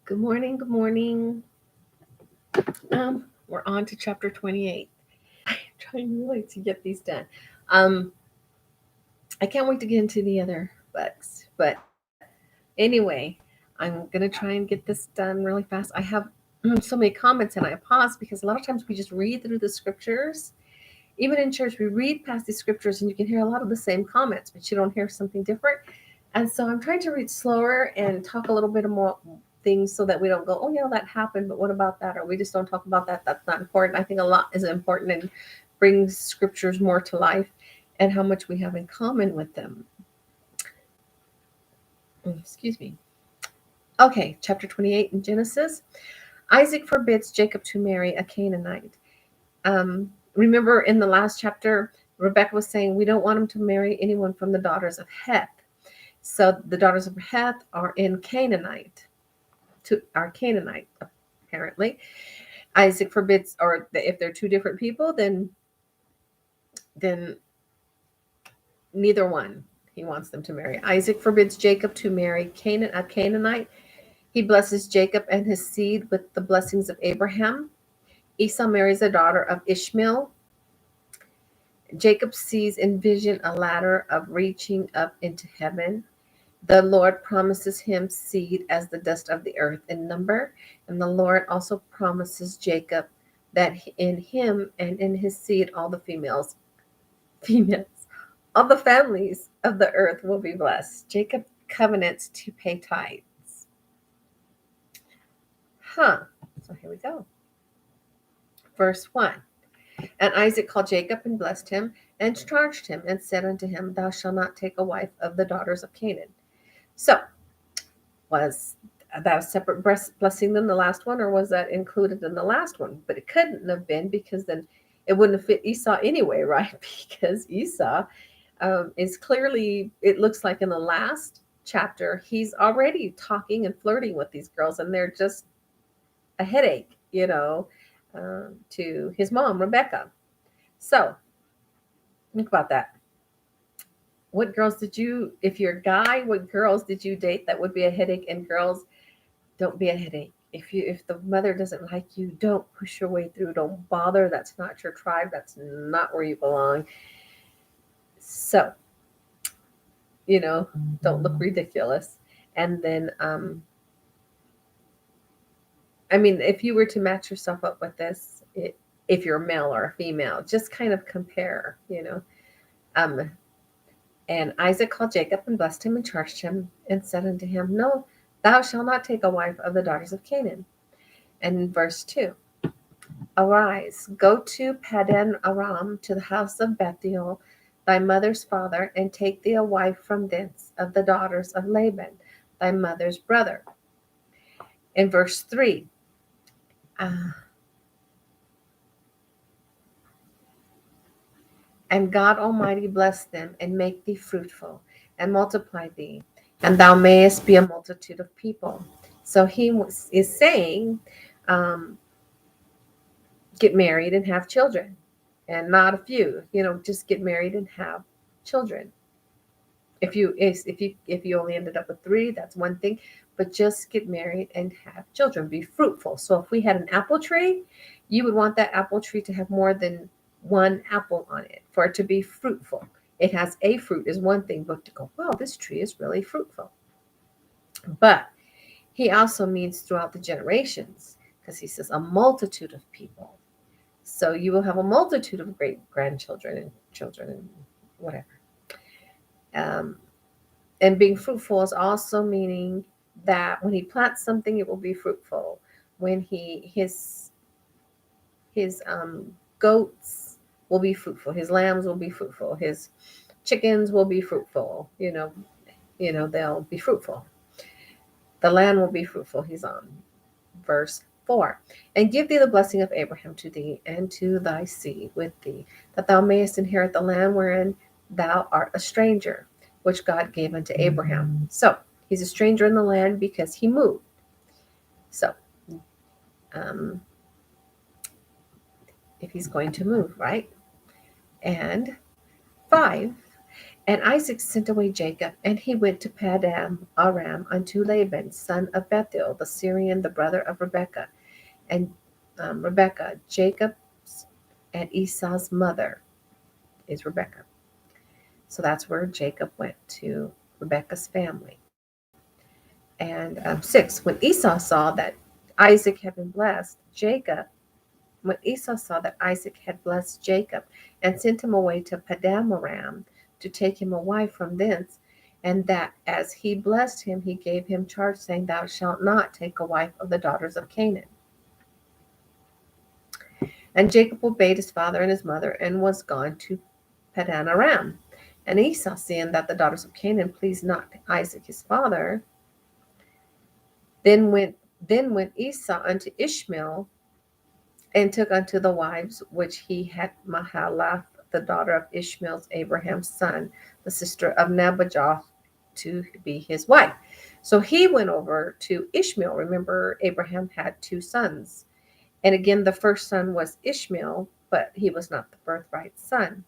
Good morning. Good morning. We're on to chapter 28. I'm trying really to get these done. Um, I can't wait to get into the other books. But anyway, I'm gonna try and get this done really fast. I have so many comments and I pause because a lot of times we just read through the scriptures. Even in church, we read past the scriptures and you can hear a lot of the same comments, but you don't hear something different. And so I'm trying to read slower and talk a little bit more things so that we don't go, oh yeah, that happened, but what about that? Or we just don't talk about that. That's not important. I think a lot is important and brings scriptures more to life and how much we have in common with them. Excuse me. Okay, chapter 28 in Genesis. Isaac forbids Jacob to marry a Canaanite. Remember in the last chapter, Rebecca was saying we don't want him to marry anyone from the daughters of Heth. So the daughters of Heth are in Canaanite, are Canaanite apparently. Isaac forbids, or if they're two different people, then neither one he wants them to marry. Isaac forbids Jacob to marry a Canaanite. He blesses Jacob and his seed with the blessings of Abraham. Esau marries a daughter of Ishmael. Jacob sees in vision a ladder of reaching up into heaven. The Lord promises him seed as the dust of the earth in number. And the Lord also promises Jacob that in him and in his seed all the females, all the families of the earth will be blessed. Jacob covenants to pay tithes. So here we go. Verse 1. And Isaac called Jacob and blessed him and charged him and said unto him, Thou shalt not take a wife of the daughters of Canaan. So, was that a separate blessing than the last one, or was that included in the last one? But it couldn't have been because then it wouldn't have fit Esau anyway, right? Because Esau is clearly, it looks like in the last chapter, he's already talking and flirting with these girls, and they're just a headache, to his mom, Rebecca. So, think about that. What girls did you, if you're a guy, what girls did you date that would be a headache? And girls, don't be a headache. If the mother doesn't like you, don't push your way through. Don't bother. That's not your tribe. That's not where you belong. So, don't look ridiculous. And then, I mean, if you were to match yourself up with this, if you're a male or a female, just kind of compare. Um, And Isaac called Jacob and blessed him and charged him and said unto him, No, thou shalt not take a wife of the daughters of Canaan. And in verse 2, Arise, go to Padan Aram, to the house of Bethuel, thy mother's father, and take thee a wife from thence of the daughters of Laban, thy mother's brother. In verse 3, and God Almighty bless them and make thee fruitful and multiply thee, and thou mayest be a multitude of people. So he is saying, um, get married and have children, and not a few. Just get married and have children. If you only ended up with three, that's one thing. But just get married and have children. Be fruitful. So if we had an apple tree, you would want that apple tree to have more than one apple on it for it to be fruitful. It has a fruit is one thing, but to go, well, this tree is really fruitful. But he also means throughout the generations, because he says a multitude of people. So you will have a multitude of great grandchildren and children and whatever. Um, and being fruitful is also meaning that when he plants something, it will be fruitful. When his goats will be fruitful, his lambs will be fruitful, his chickens will be fruitful. They'll be fruitful. The land will be fruitful. He's on verse 4. And give thee the blessing of Abraham to thee and to thy seed with thee, that thou mayest inherit the land wherein thou art a stranger, which God gave unto Abraham. So he's a stranger in the land because he moved. So um, if he's going to move, right? And 5, And Isaac sent away Jacob, and he went to Paddan Aram unto Laban, son of Bethuel, the Syrian, the brother of Rebekah. And Rebekah, Jacob's and Esau's mother, is Rebekah. So that's where Jacob went, to Rebekah's family. And 6, when Esau saw that Isaac had been blessed, when Esau saw that Isaac had blessed Jacob, and sent him away to Paddan Aram to take him a wife from thence, and that as he blessed him, he gave him charge, saying, Thou shalt not take a wife of the daughters of Canaan. And Jacob obeyed his father and his mother, and was gone to Paddan Aram. And Esau, seeing that the daughters of Canaan pleased not Isaac his father, then went Esau unto Ishmael, and took unto the wives which he had Mahalath, the daughter of Ishmael's Abraham's son, the sister of Nebajoth, to be his wife. So he went over to Ishmael. Remember, Abraham had 2 sons. And again, the first son was Ishmael, but he was not the birthright son.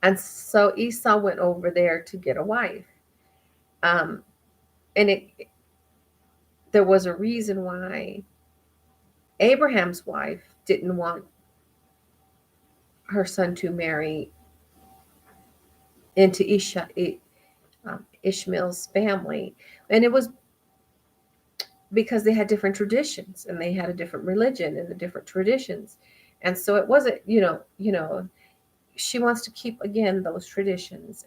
And so Esau went over there to get a wife. And there was a reason why Abraham's wife didn't want her son to marry into Ishmael's family. And it was because they had different traditions, and they had a different religion and the different traditions. And so it wasn't, she wants to keep, again, those traditions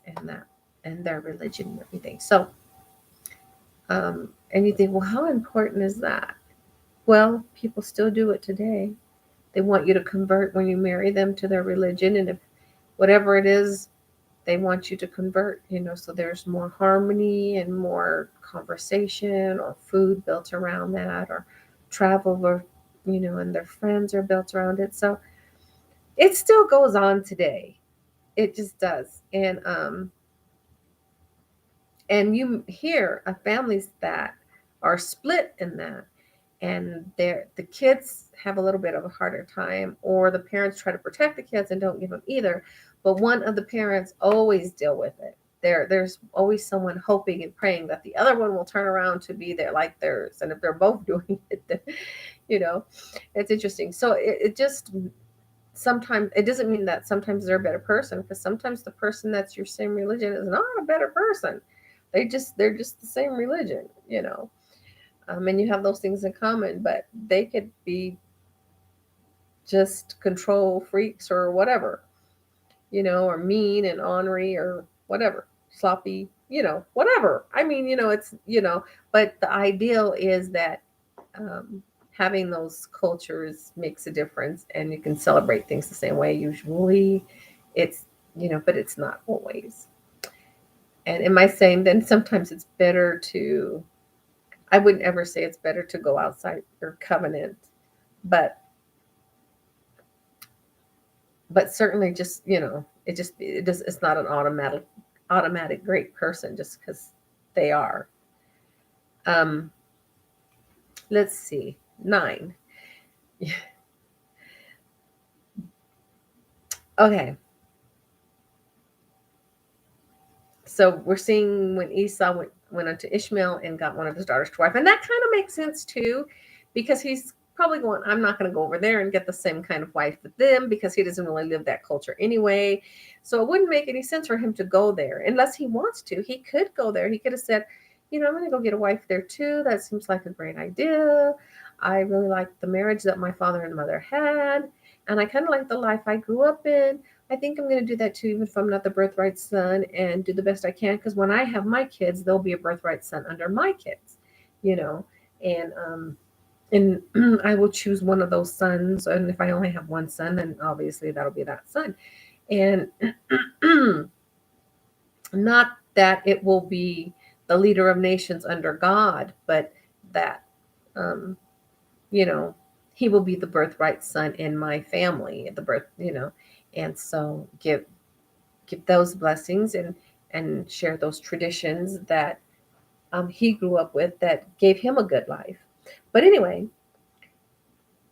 and their religion and everything. So, and you think, well, how important is that? Well, people still do it today. They want you to convert when you marry them to their religion. And if whatever it is, they want you to convert, so there's more harmony and more conversation, or food built around that, or travel, or, and their friends are built around it. So it still goes on today. It just does. And you hear of families that are split in that, and the kids have a little bit of a harder time, or the parents try to protect the kids and don't give them either. But one of the parents always deal with it. There's always someone hoping and praying that the other one will turn around to be there like theirs. And if they're both doing it, then, it's interesting. So it just, sometimes it doesn't mean that sometimes they're a better person, because sometimes the person that's your same religion is not a better person. They're just the same religion, and you have those things in common, but they could be just control freaks or whatever, or mean and ornery or whatever, sloppy, whatever. I mean, it's, but the ideal is that having those cultures makes a difference, and you can celebrate things the same way. Usually it's, but it's not always. And am I saying then sometimes it's better to, I wouldn't ever say it's better to go outside your covenant, but certainly just, it's not an automatic great person just because they are. Let's see, 9. Okay. So we're seeing when Esau went unto Ishmael and got one of his daughters to wife. And that kind of makes sense too, because he's probably going, I'm not going to go over there and get the same kind of wife with them, because he doesn't really live that culture anyway. So it wouldn't make any sense for him to go there unless he wants to. He could go there. He could have said, I'm going to go get a wife there too. That seems like a great idea. I really like the marriage that my father and mother had, and I kind of like the life I grew up in. I think I'm going to do that too, even if I'm not the birthright son, and do the best I can, because when I have my kids, they'll be a birthright son under my kids, and I will choose one of those sons. And if I only have one son, then obviously that'll be that son. And not that it will be the leader of nations under God, but that, he will be the birthright son in my family, and so give those blessings and share those traditions that he grew up with that gave him a good life. But anyway,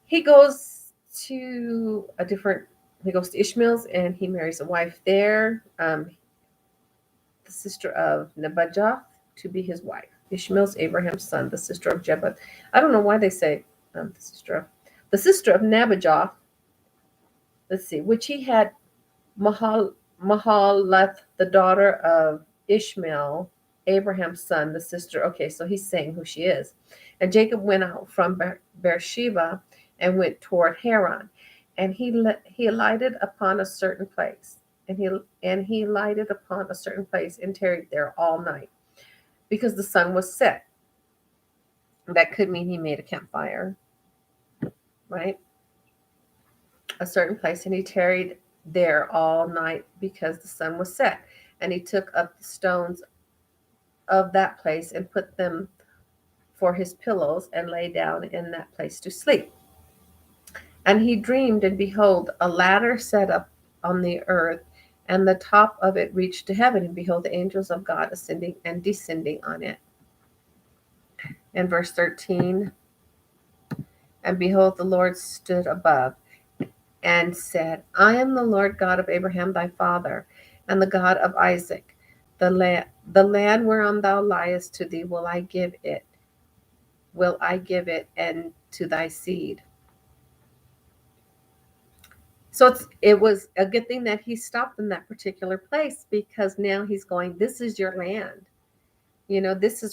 he goes to a different He goes to Ishmael's and he marries a wife there, the sister of Nebajoth, to be his wife. Ishmael's Abraham's son, the sister of Jebath. I don't know why they say the sister of Nebajoth. Let's see, which he had Mahalath, the daughter of Ishmael, Abraham's son, the sister. Okay, so he's saying who she is. And Jacob went out from Beersheba and went toward Haran, and he alighted upon a certain place, and he alighted upon a certain place and tarried there all night, because the sun was set. That could mean he made a campfire, right? A certain place, and he tarried there all night because the sun was set. And he took up the stones of that place and put them for his pillows and lay down in that place to sleep. And he dreamed, and behold, a ladder set up on the earth, and the top of it reached to heaven, and behold, the angels of God ascending and descending on it. And verse 13, and behold, the Lord stood above and said, I am the Lord God of Abraham thy father, and the God of Isaac. The land whereon thou liest, to thee will I give it, and to thy seed. So it was a good thing that he stopped in that particular place, because now he's going, this is your land. This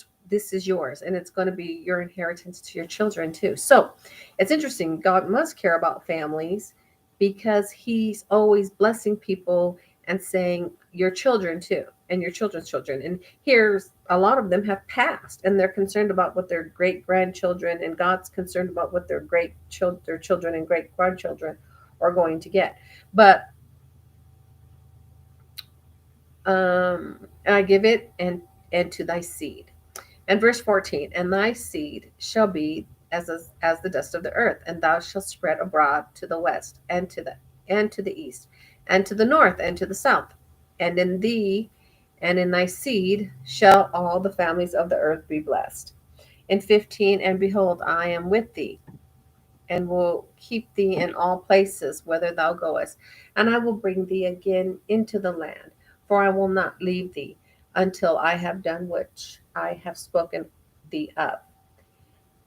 is yours, and it's going to be your inheritance to your children too. So it's interesting. God must care about families, because he's always blessing people and saying your children too, and your children's children. And here's a lot of them have passed, and they're concerned about what their great grandchildren, and God's concerned about what their children and great grandchildren are going to get. But I give it and to thy seed. And verse 14, and thy seed shall be as the dust of the earth, and thou shalt spread abroad to the west, and to the east, and to the north, and to the south. And in thee and in thy seed shall all the families of the earth be blessed. In 15, and behold, I am with thee, and will keep thee in all places whither thou goest, and I will bring thee again into the land, for I will not leave thee until I have done which I have spoken thee of.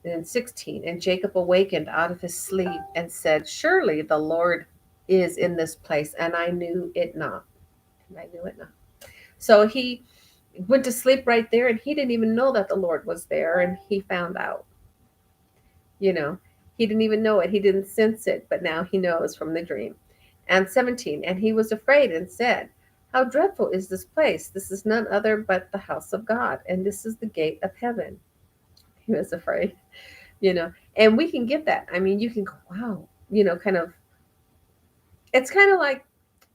And 16, and Jacob awakened out of his sleep and said, surely the Lord is in this place, and I knew it not. And I knew it not. So he went to sleep right there, and he didn't even know that the Lord was there, and he found out. He didn't even know it. He didn't sense it, but now he knows from the dream. And 17, and he was afraid and said, how dreadful is this place? This is none other but the house of God, and this is the gate of heaven. He was afraid, and we can get that. I mean, you can go, wow, kind of, it's kind of like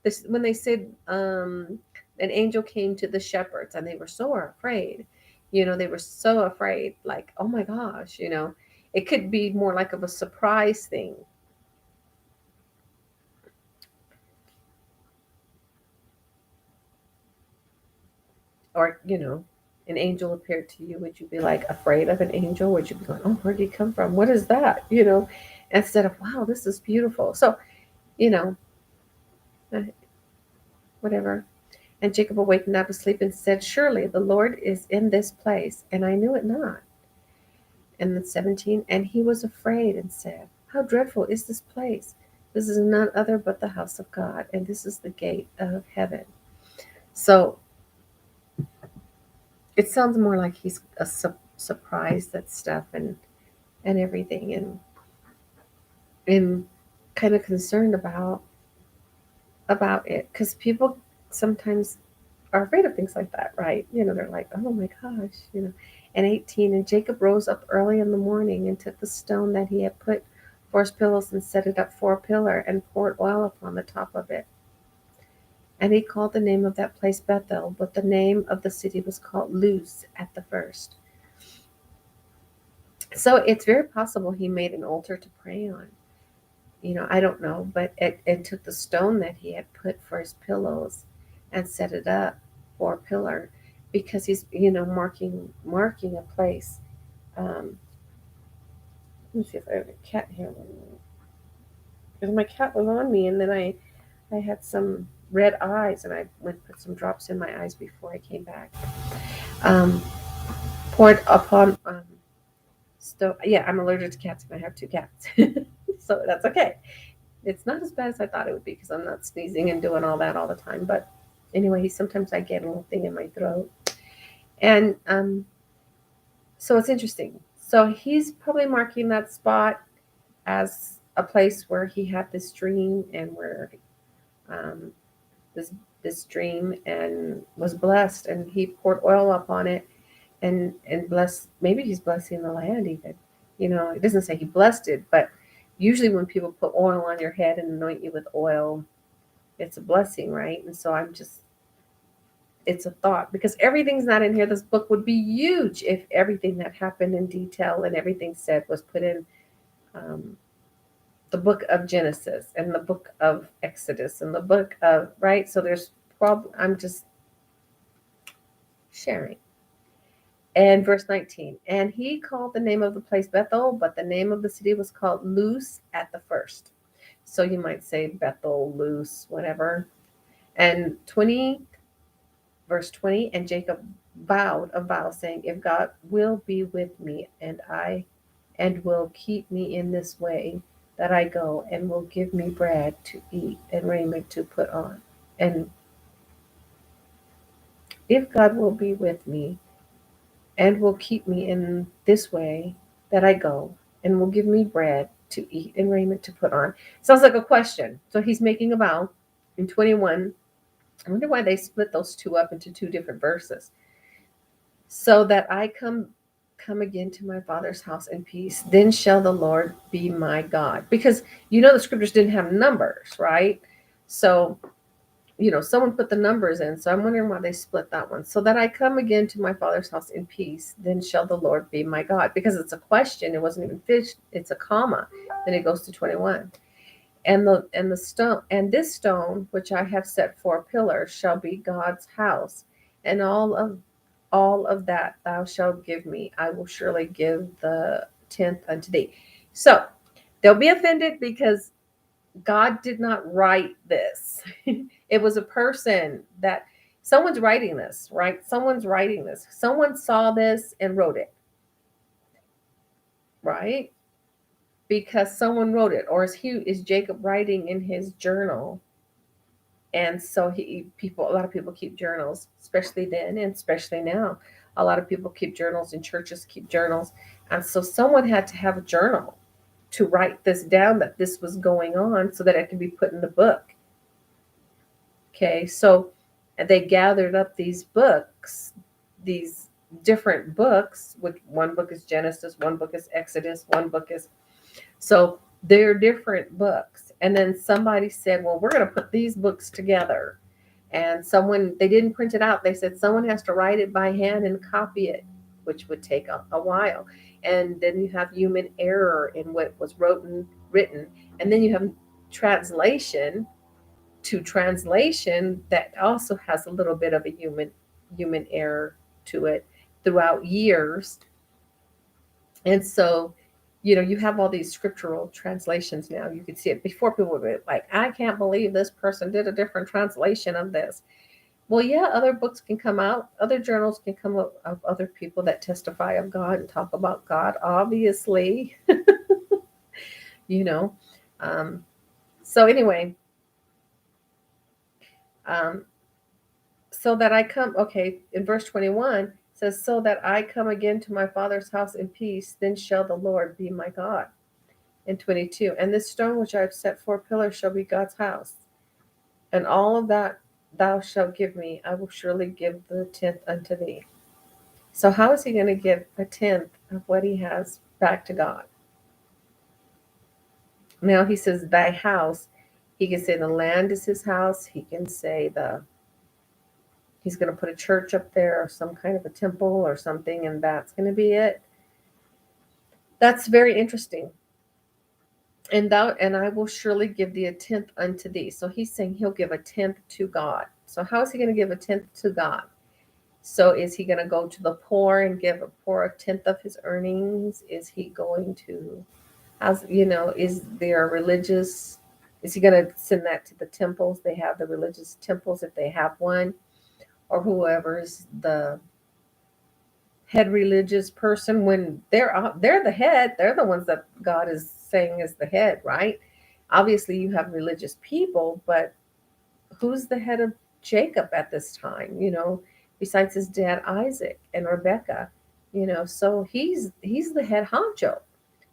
this when they said, an angel came to the shepherds and they were so afraid. They were so afraid, like, oh my gosh, it could be more like of a surprise thing. Or, an angel appeared to you. Would you be like afraid of an angel? Would you be going, oh, where did he come from? What is that? Instead of, wow, this is beautiful. So, uh, whatever. And Jacob awakened out of sleep and said, surely the Lord is in this place, and I knew it not. And then 17, and he was afraid and said, how dreadful is this place? This is none other but the house of God, and this is the gate of heaven. So it sounds more like he's surprised at stuff and everything, and kind of concerned about it, because people sometimes are afraid of things like that, right? They're like, oh my gosh, And 18, and Jacob rose up early in the morning and took the stone that he had put for his pillows and set it up for a pillar and poured oil upon the top of it. And he called the name of that place Bethel, but the name of the city was called Luz at the first. So it's very possible he made an altar to pray on. I don't know, but it took the stone that he had put for his pillows and set it up for a pillar, because he's, marking a place. Let me see if I have a cat here. Because my cat was on me, and then I I had some red eyes, and I went put some drops in my eyes before I came back. Um, poured upon yeah, I'm allergic to cats, and I have 2 cats, so that's okay. It's not as bad as I thought it would be because I'm not sneezing and doing all that all the time. But anyway, sometimes I get a little thing in my throat, and so it's interesting. So he's probably marking that spot as a place where he had this dream, and where um, this dream, and was blessed, and he poured oil upon it, and blessed. Maybe he's blessing the land even. It doesn't say he blessed it, but usually when people put oil on your head and anoint you with oil, it's a blessing, right? And so it's a thought, because everything's not in here. This book would be huge if everything that happened in detail and everything said was put in um, the book of Genesis and the book of Exodus and the book of, right? So there's I'm just sharing. And verse 19, and he called the name of the place Bethel, but the name of the city was called Luz at the first. So you might say Bethel, Luz, whatever. And verse 20, and Jacob vowed a vow, saying, if God will be with me, and will keep me in this way that I go, and will give me bread to eat and raiment to put on. And if God will be with me, and will keep me in this way that I go, and will give me bread to eat and raiment to put on. Sounds like a question. So he's making a vow in 21. I wonder why they split those two up into 2 different verses. So that I come again to my father's house in peace, then shall the Lord be my God. Because the scriptures didn't have numbers, right? So someone put the numbers in. So I'm wondering why they split that one. So that I come again to my father's house in peace, then shall the Lord be my God. Because it's a question. It wasn't even fish. It's a comma. Then it goes to 21. And the stone, and this stone which I have set for a pillar shall be God's house, and all of that thou shalt give me. I will surely give the 10th unto thee. So they'll be offended because God did not write this. It was a person that someone's writing this, right? Someone's writing this. Someone saw this and wrote it, right? Because someone wrote it. Or is Jacob writing in his journal? And so a lot of people keep journals, especially then and especially now. A lot of people keep journals, and churches keep journals. And so someone had to have a journal to write this down, that this was going on, so that it can be put in the book. Okay, so they gathered up these books, these different books, which one book is Genesis, one book is Exodus, one book is, so they're different books. And then somebody said, well, we're going to put these books together. And they didn't print it out. They said someone has to write it by hand and copy it, which would take a while. And then you have human error in what was written. And then you have translation that also has a little bit of a human error to it throughout years. And so you have all these scriptural translations now. You can see it. Before, people would be like, I can't believe this person did a different translation of this. Well, yeah, other books can come out, other journals can come up of other people that testify of God and talk about God, obviously. you know. So anyway, um, so that I come, okay, in verse 21 says, so that I come again to my father's house in peace, then shall the Lord be my God. In 22, and this stone which I have set for a pillar shall be God's house, and all of that thou shalt give me, I will surely give the 10th unto thee. So how is he going to give a 10th of what he has back to God? Now he says thy house. He can say the land is his house. He can say he's going to put a church up there, or some kind of a temple or something, and that's going to be it. That's very interesting. And I will surely give thee a 10th unto thee. So he's saying he'll give a 10th to God. So how is he going to give a 10th to God? So is he going to go to the poor and give a poor a 10th of his earnings? Is he going to, is there a religious Is he going to send that to the temples? They have the religious temples if they have one, or whoever's the head religious person when they're the head. They're the ones that God is saying is the head, right? Obviously, you have religious people, but who's the head of Jacob at this time? Besides his dad Isaac and Rebecca, so he's the head honcho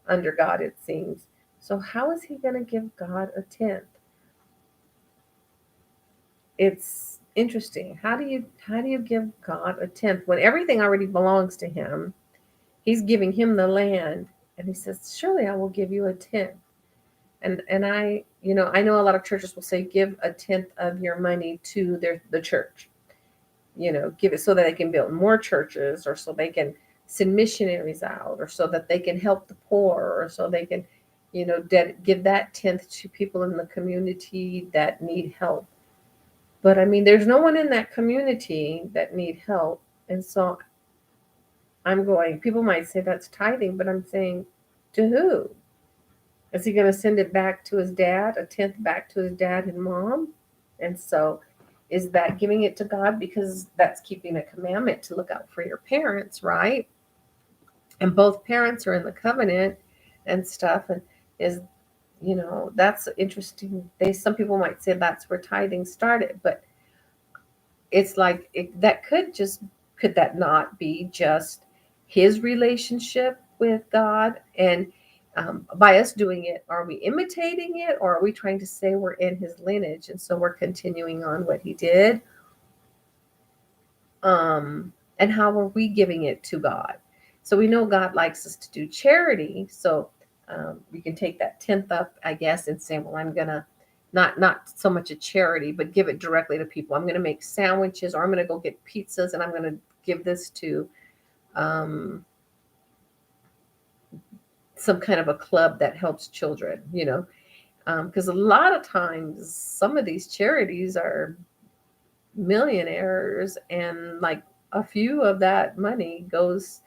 under God, it seems. So how is he going to give God a tenth? It's interesting. How do you give God a tenth when everything already belongs to him? He's giving him the land, and he says, "Surely I will give you a tenth." And I know a lot of churches will say, "Give a tenth of your money to the church." Give it so that they can build more churches, or so they can send missionaries out, or so that they can help the poor, or so they can, give that tenth to people in the community that need help. But I mean, there's no one in that community that need help. And so people might say that's tithing, but I'm saying, to who? Is he going to send it back to his dad, a tenth back to his dad and mom? And so is that giving it to God? Because that's keeping a commandment to look out for your parents, right? And both parents are in the covenant and stuff. And that's interesting. Some people might say that's where tithing started, but it's like could that not be just his relationship with God? And by us doing it, are we imitating it, or are we trying to say we're in his lineage and so we're continuing on what he did? And how are we giving it to God? So we know God likes us to do charity. So we can take that tenth up, I guess, and say, well, I'm gonna not so much a charity, but give it directly to people. I'm gonna make sandwiches, or I'm gonna go get pizzas, and I'm gonna give this to some kind of a club that helps children. Because a lot of times some of these charities are millionaires, and like a few of that money goes,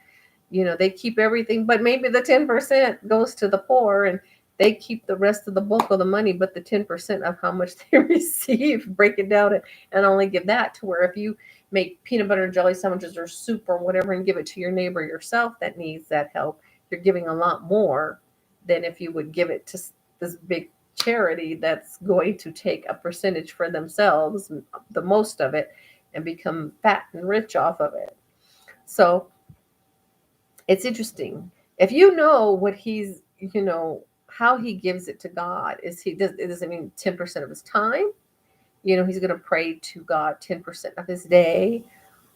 they keep everything, but maybe the 10% goes to the poor, and they keep the rest of the bulk of the money, but the 10% of how much they receive, break it down and only give that. To where if you make peanut butter and jelly sandwiches or soup or whatever and give it to your neighbor yourself that needs that help, you're giving a lot more than if you would give it to this big charity that's going to take a percentage for themselves, the most of it, and become fat and rich off of it. So it's interesting. If you know what how he gives it to God, does it mean 10% of his time? He's going to pray to God 10% of his day,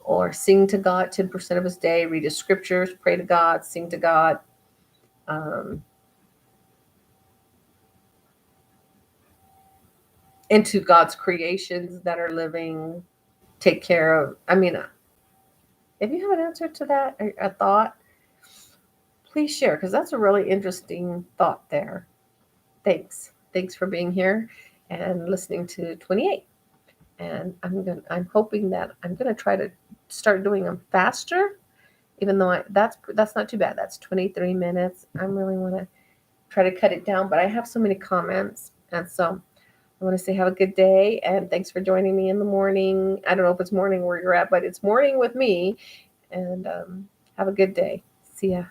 or sing to God 10% of his day, read his scriptures, pray to God, sing to God. Into God's creations that are living, take care of. I mean, if you have an answer to that, or a thought, please share, because that's a really interesting thought there. Thanks for being here and listening to 28. And I'm hoping that I'm gonna try to start doing them faster, even though that's not too bad. That's 23 minutes. I really want to try to cut it down, but I have so many comments, and so I want to say have a good day, and thanks for joining me in the morning. I don't know if it's morning where you're at, but it's morning with me. And have a good day. See ya.